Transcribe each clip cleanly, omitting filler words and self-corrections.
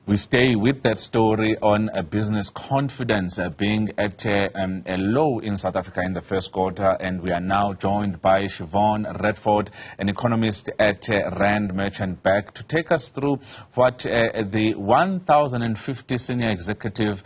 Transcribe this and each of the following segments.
We stay with that story on business confidence being at a low in South Africa in the first quarter, and we are now joined by Siobhan Redford, an economist at Rand Merchant Bank, to take us through what the 1,050 senior executives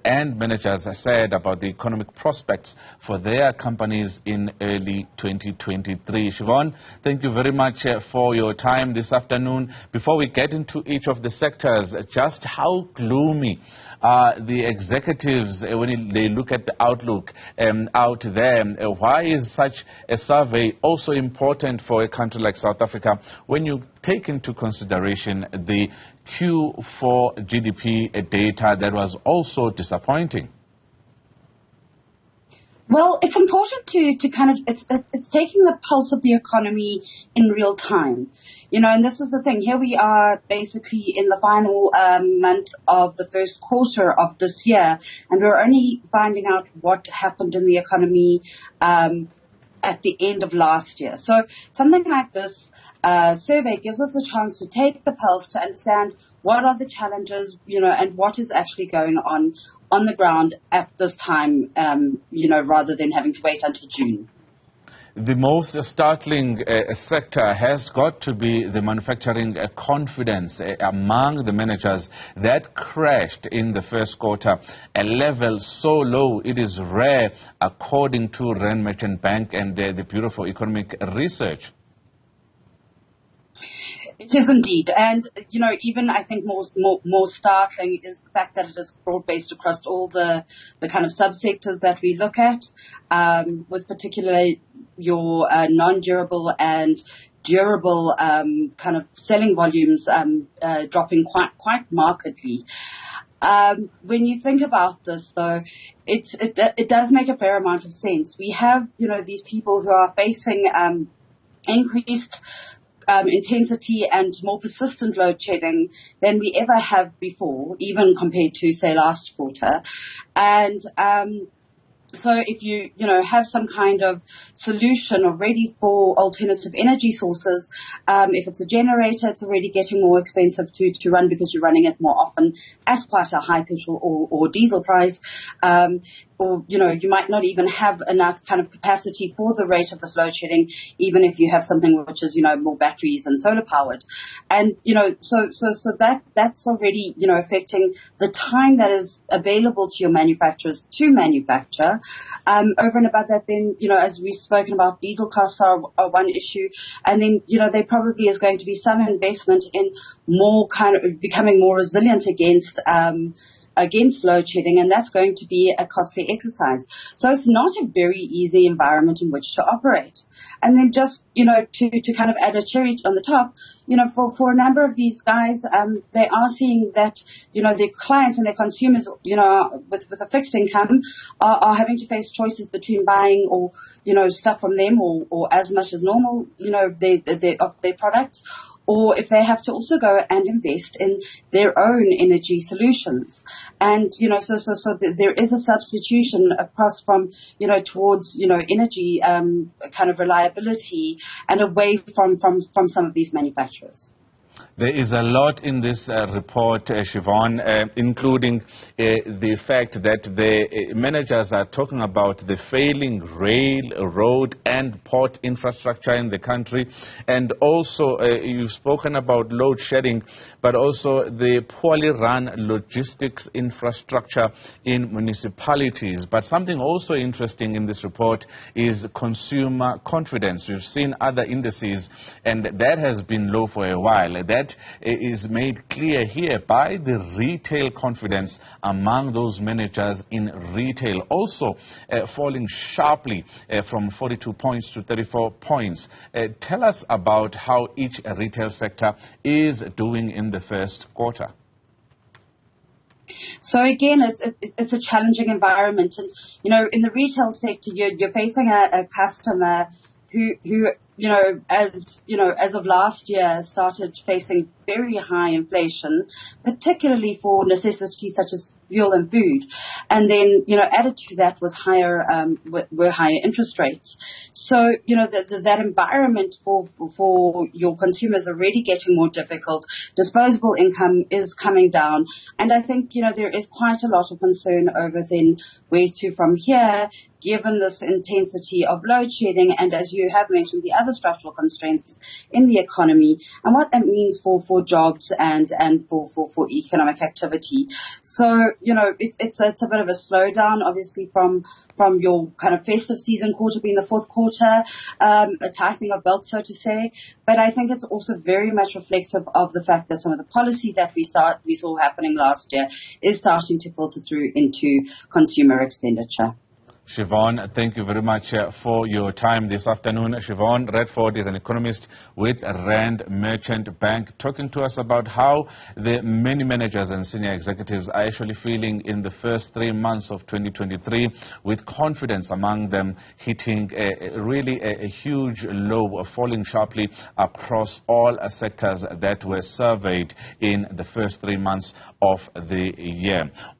and managers said about the economic prospects for their companies in early 2023. Siobhan, thank you very much for your time this afternoon. Before we get into each of the sectors, just how gloomy are the executives when they look at the outlook out there? Why is such a survey also important for a country like South Africa when you take into consideration the Q4 GDP data that was also disappointing? Well, it's important to kind of, it's taking the pulse of the economy in real time. You know, and this is the thing. Here we are basically in the final month of the first quarter of this year, and we're only finding out what happened in the economy at the end of last year. So something like this survey gives us a chance to take the pulse, to understand what are the challenges, you know, and what is actually going on the ground at this time, you know, rather than having to wait until June. The most startling sector has got to be the manufacturing confidence among the managers. That crashed in the first quarter, a level so low it is rare, according to Rand Merchant Bank and the Bureau for Economic Research. It is indeed. And, you know, even I think more startling is the fact that it is broad-based across all the kind of subsectors that we look at, with particularly your non-durable and durable kind of selling volumes dropping quite markedly. When you think about this, though, it does make a fair amount of sense. We have, you know, these people who are facing increased intensity and more persistent load shedding than we ever have before, even compared to, say, last quarter. And so if you have some kind of solution already for alternative energy sources, if it's a generator, it's already getting more expensive to run because you're running it more often at quite a high petrol or diesel price. Or, you know, you might not even have enough kind of capacity for the rate of this load shedding, even if you have something which is, you know, more batteries and solar powered. And, you know, so that's already, you know, affecting the time that is available to your manufacturers to manufacture. Over and above that, then, you know, as we've spoken about, diesel costs are one issue. And then, you know, there probably is going to be some investment in more kind of becoming more resilient against load shedding, and that's going to be a costly exercise. So it's not a very easy environment in which to operate. And then just, you know, to kind of add a cherry on the top, you know, for a number of these guys, they are seeing that, you know, their clients and their consumers, you know, with a fixed income are having to face choices between buying or, you know, stuff from them or as much as normal, you know, their products, or if they have to also go and invest in their own energy solutions. And, you know, so there is a substitution across from, you know, towards, you know, energy kind of reliability and away from some of these manufacturers. There is a lot in this report, Siobhan, including the fact that the managers are talking about the failing rail, road and port infrastructure in the country. And also, you've spoken about load shedding, but also the poorly run logistics infrastructure in municipalities. But something also interesting in this report is consumer confidence. We've seen other indices, and that has been low for a while. That is made clear here by the retail confidence among those managers in retail, also falling sharply from 42 points to 34 points. Tell us about how each retail sector is doing in the first quarter. So again, it's a challenging environment, and you know, in the retail sector, you're facing a customer who as of last year, started facing very high inflation, particularly for necessities such as fuel and food. And then, added to that was were higher interest rates. So, that environment for your consumers already getting more difficult. Disposable income is coming down. And I think, there is quite a lot of concern over then where to from here, given this intensity of load shedding and, as you have mentioned, the other structural constraints in the economy and what that means for jobs and for economic activity. So, it's a bit of a slowdown, obviously, from your kind of festive season quarter being the fourth quarter, a tightening of belts, so to say. But I think it's also very much reflective of the fact that some of the policy that we saw happening last year is starting to filter through into consumer expenditure. Siobhan, thank you very much for your time this afternoon. Siobhan Redford is an economist with Rand Merchant Bank, talking to us about how the many managers and senior executives are actually feeling in the first 3 months of 2023, with confidence among them hitting a huge low, falling sharply across all sectors that were surveyed in the first 3 months of the year.